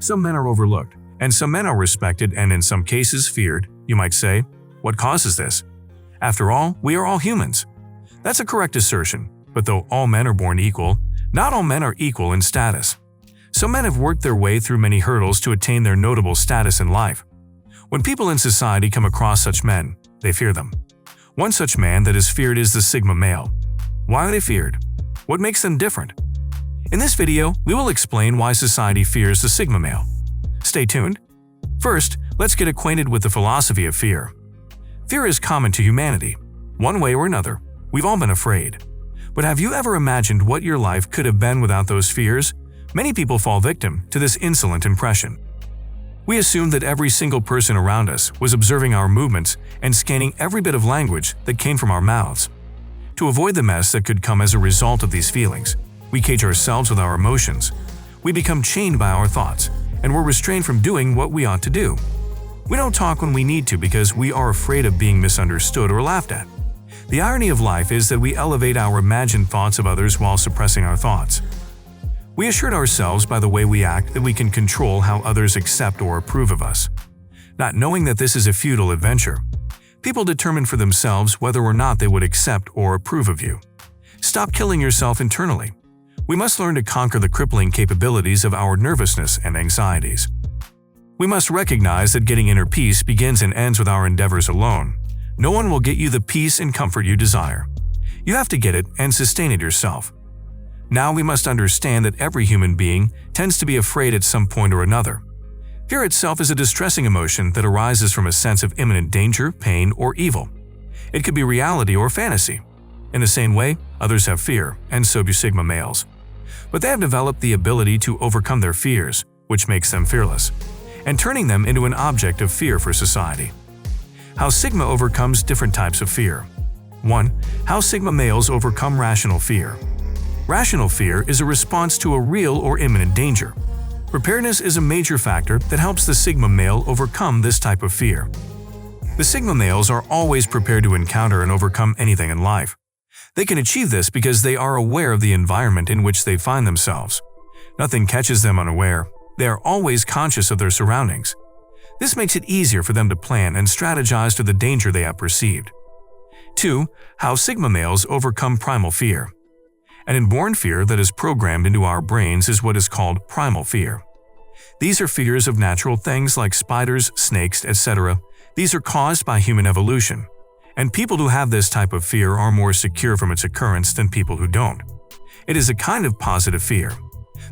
Some men are overlooked, and some men are respected and in some cases feared. You might say, what causes this? After all, we are all humans. That's a correct assertion, but though all men are born equal, not all men are equal in status. Some men have worked their way through many hurdles to attain their notable status in life. When people in society come across such men, they fear them. One such man that is feared is the Sigma male. Why are they feared? What makes them different? In this video, we will explain why society fears the Sigma male. Stay tuned. First, let's get acquainted with the philosophy of fear. Fear is common to humanity. One way or another, we've all been afraid. But have you ever imagined what your life could have been without those fears? Many people fall victim to this insolent impression. We assume that every single person around us was observing our movements and scanning every bit of language that came from our mouths. To avoid the mess that could come as a result of these feelings, we cage ourselves with our emotions. We become chained by our thoughts, and we're restrained from doing what we ought to do. We don't talk when we need to because we are afraid of being misunderstood or laughed at. The irony of life is that we elevate our imagined thoughts of others while suppressing our thoughts. We assured ourselves by the way we act that we can control how others accept or approve of us. Not knowing that this is a futile adventure, people determine for themselves whether or not they would accept or approve of you. Stop killing yourself internally. We must learn to conquer the crippling capabilities of our nervousness and anxieties. We must recognize that getting inner peace begins and ends with our endeavors alone. No one will get you the peace and comfort you desire. You have to get it and sustain it yourself. Now we must understand that every human being tends to be afraid at some point or another. Fear itself is a distressing emotion that arises from a sense of imminent danger, pain, or evil. It could be reality or fantasy. In the same way, others have fear, and so do Sigma males. But they have developed the ability to overcome their fears, which makes them fearless, and turning them into an object of fear for society. How Sigma overcomes different types of fear. 1. How Sigma males overcome rational fear. Rational fear is a response to a real or imminent danger. Preparedness is a major factor that helps the Sigma male overcome this type of fear. The Sigma males are always prepared to encounter and overcome anything in life. They can achieve this because they are aware of the environment in which they find themselves. Nothing catches them unaware. They are always conscious of their surroundings. This makes it easier for them to plan and strategize to the danger they have perceived. 2. How Sigma males overcome primal fear. An inborn fear that is programmed into our brains is what is called primal fear. These are fears of natural things like spiders, snakes, etc. These are caused by human evolution. And people who have this type of fear are more secure from its occurrence than people who don't. It is a kind of positive fear.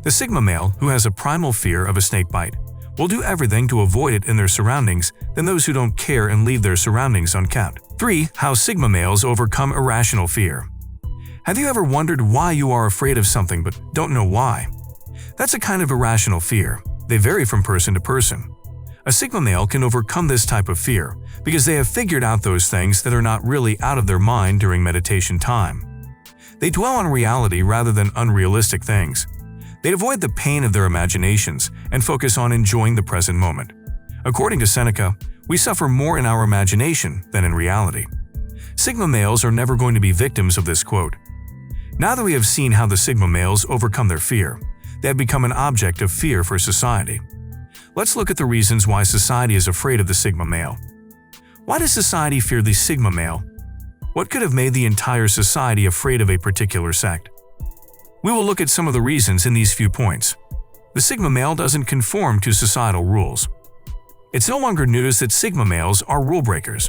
The Sigma male, who has a primal fear of a snake bite, will do everything to avoid it in their surroundings than those who don't care and leave their surroundings unkept. 3. How Sigma males overcome irrational fear. Have you ever wondered why you are afraid of something but don't know why? That's a kind of irrational fear. They vary from person to person. A Sigma male can overcome this type of fear because they have figured out those things that are not really out of their mind during meditation time. They dwell on reality rather than unrealistic things. They avoid the pain of their imaginations and focus on enjoying the present moment. According to Seneca, we suffer more in our imagination than in reality. Sigma males are never going to be victims of this quote. Now that we have seen how the Sigma males overcome their fear, they have become an object of fear for society. Let's look at the reasons why society is afraid of the Sigma male. Why does society fear the Sigma male? What could have made the entire society afraid of a particular sect? We will look at some of the reasons in these few points. The Sigma male doesn't conform to societal rules. It's no longer news that Sigma males are rule breakers.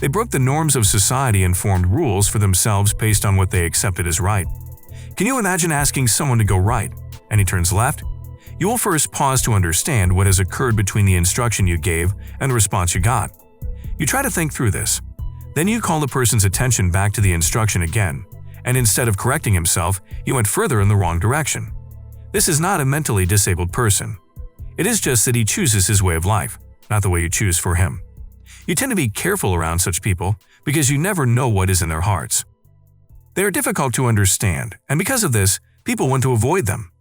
They broke the norms of society and formed rules for themselves based on what they accepted as right. Can you imagine asking someone to go right, and he turns left? You will first pause to understand what has occurred between the instruction you gave and the response you got. You try to think through this. Then you call the person's attention back to the instruction again, and instead of correcting himself, you went further in the wrong direction. This is not a mentally disabled person. It is just that he chooses his way of life, not the way you choose for him. You tend to be careful around such people because you never know what is in their hearts. They are difficult to understand, and because of this, people want to avoid them.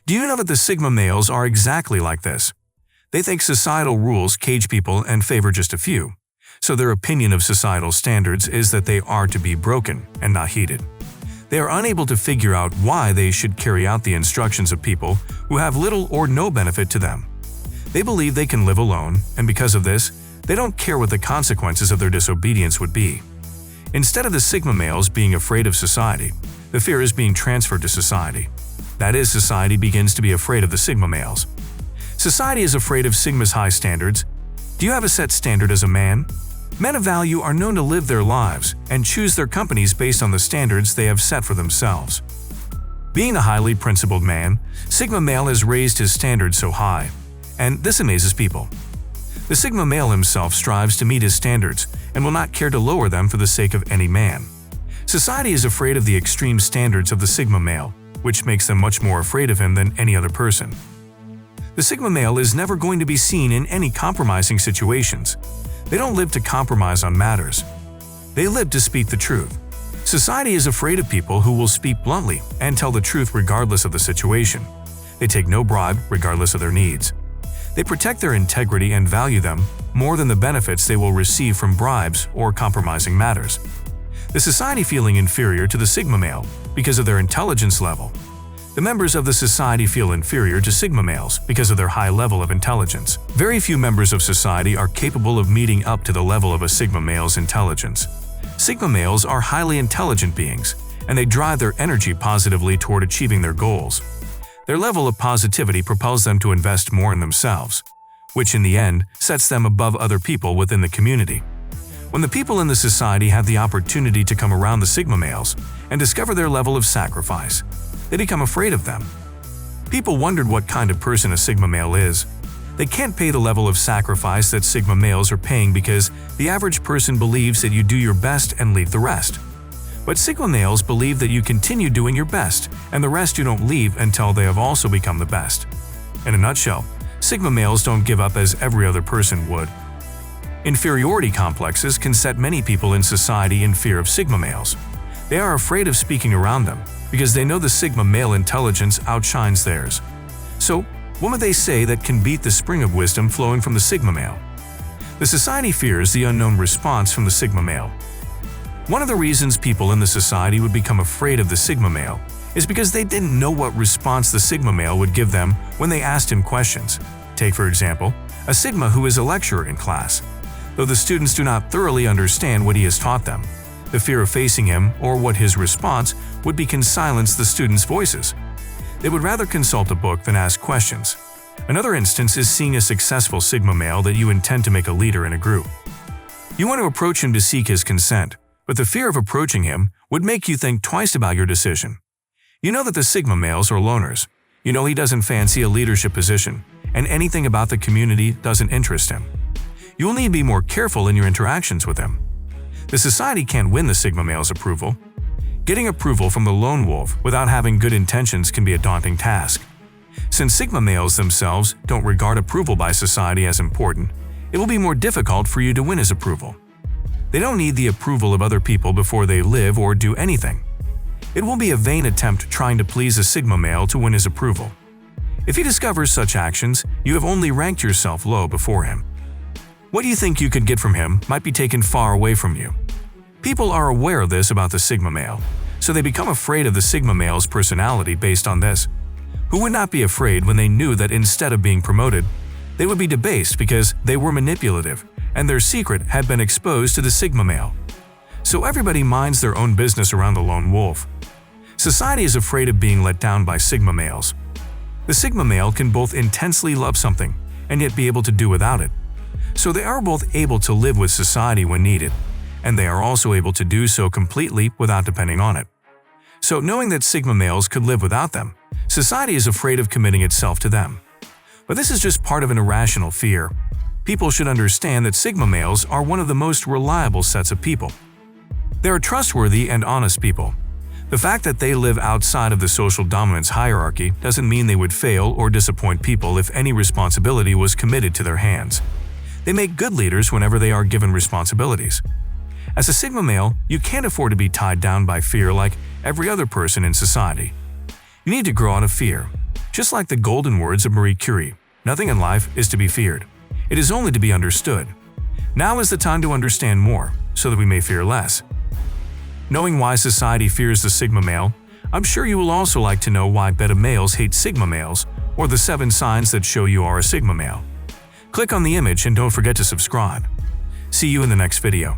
Do you know that the Sigma males are exactly like this? They think societal rules cage people and favor just a few, so their opinion of societal standards is that they are to be broken and not heeded. They are unable to figure out why they should carry out the instructions of people who have little or no benefit to them. They believe they can live alone, and because of this, they don't care what the consequences of their disobedience would be. Instead of the Sigma males being afraid of society, the fear is being transferred to society. That is, society begins to be afraid of the Sigma males. Society is afraid of Sigma's high standards. Do you have a set standard as a man? Men of value are known to live their lives and choose their companies based on the standards they have set for themselves. Being a highly principled man, Sigma male has raised his standards so high, and this amazes people. The Sigma male himself strives to meet his standards and will not care to lower them for the sake of any man. Society is afraid of the extreme standards of the Sigma male, which makes them much more afraid of him than any other person. The Sigma male is never going to be seen in any compromising situations. They don't live to compromise on matters. They live to speak the truth. Society is afraid of people who will speak bluntly and tell the truth regardless of the situation. They take no bribe regardless of their needs. They protect their integrity and value them more than the benefits they will receive from bribes or compromising matters. The society feeling inferior to the Sigma male because of their intelligence level. The members of the society feel inferior to Sigma males because of their high level of intelligence. Very few members of society are capable of meeting up to the level of a Sigma male's intelligence. Sigma males are highly intelligent beings, and they drive their energy positively toward achieving their goals. Their level of positivity propels them to invest more in themselves, which in the end sets them above other people within the community. When the people in the society have the opportunity to come around the Sigma males and discover their level of sacrifice, they become afraid of them. People wondered what kind of person a Sigma male is. They can't pay the level of sacrifice that Sigma males are paying because the average person believes that you do your best and leave the rest. But Sigma males believe that you continue doing your best, and the rest you don't leave until they have also become the best. In a nutshell, Sigma males don't give up as every other person would. Inferiority complexes can set many people in society in fear of Sigma males. They are afraid of speaking around them because they know the Sigma male intelligence outshines theirs. So, what would they say that can beat the spring of wisdom flowing from the Sigma male? The society fears the unknown response from the Sigma male. One of the reasons people in the society would become afraid of the Sigma male is because they didn't know what response the Sigma male would give them when they asked him questions. Take, for example, a Sigma who is a lecturer in class. Though the students do not thoroughly understand what he has taught them, the fear of facing him or what his response would be can silence the students' voices. They would rather consult a book than ask questions. Another instance is seeing a successful Sigma male that you intend to make a leader in a group. You want to approach him to seek his consent, but the fear of approaching him would make you think twice about your decision. You know that the Sigma males are loners. You know he doesn't fancy a leadership position, and anything about the community doesn't interest him. You will need to be more careful in your interactions with him. The society can't win the Sigma male's approval. Getting approval from the lone wolf without having good intentions can be a daunting task. Since Sigma males themselves don't regard approval by society as important, it will be more difficult for you to win his approval. They don't need the approval of other people before they live or do anything. It will be a vain attempt trying to please a Sigma male to win his approval. If he discovers such actions, you have only ranked yourself low before him. What you think you could get from him might be taken far away from you. People are aware of this about the Sigma male, so they become afraid of the Sigma male's personality based on this. Who would not be afraid when they knew that instead of being promoted, they would be debased because they were manipulative and their secret had been exposed to the Sigma male? So everybody minds their own business around the lone wolf. Society is afraid of being let down by Sigma males. The Sigma male can both intensely love something and yet be able to do without it. So they are both able to live with society when needed, and they are also able to do so completely without depending on it. So knowing that Sigma males could live without them, society is afraid of committing itself to them. But this is just part of an irrational fear. People should understand that Sigma males are one of the most reliable sets of people. They are trustworthy and honest people. The fact that they live outside of the social dominance hierarchy doesn't mean they would fail or disappoint people if any responsibility was committed to their hands. They make good leaders whenever they are given responsibilities. As a Sigma male, you can't afford to be tied down by fear like every other person in society. You need to grow out of fear. Just like the golden words of Marie Curie, nothing in life is to be feared. It is only to be understood. Now is the time to understand more, so that we may fear less. Knowing why society fears the Sigma male, I'm sure you will also like to know why beta males hate Sigma males, or the 7 signs that show you are a Sigma male. Click on the image and don't forget to subscribe. See you in the next video.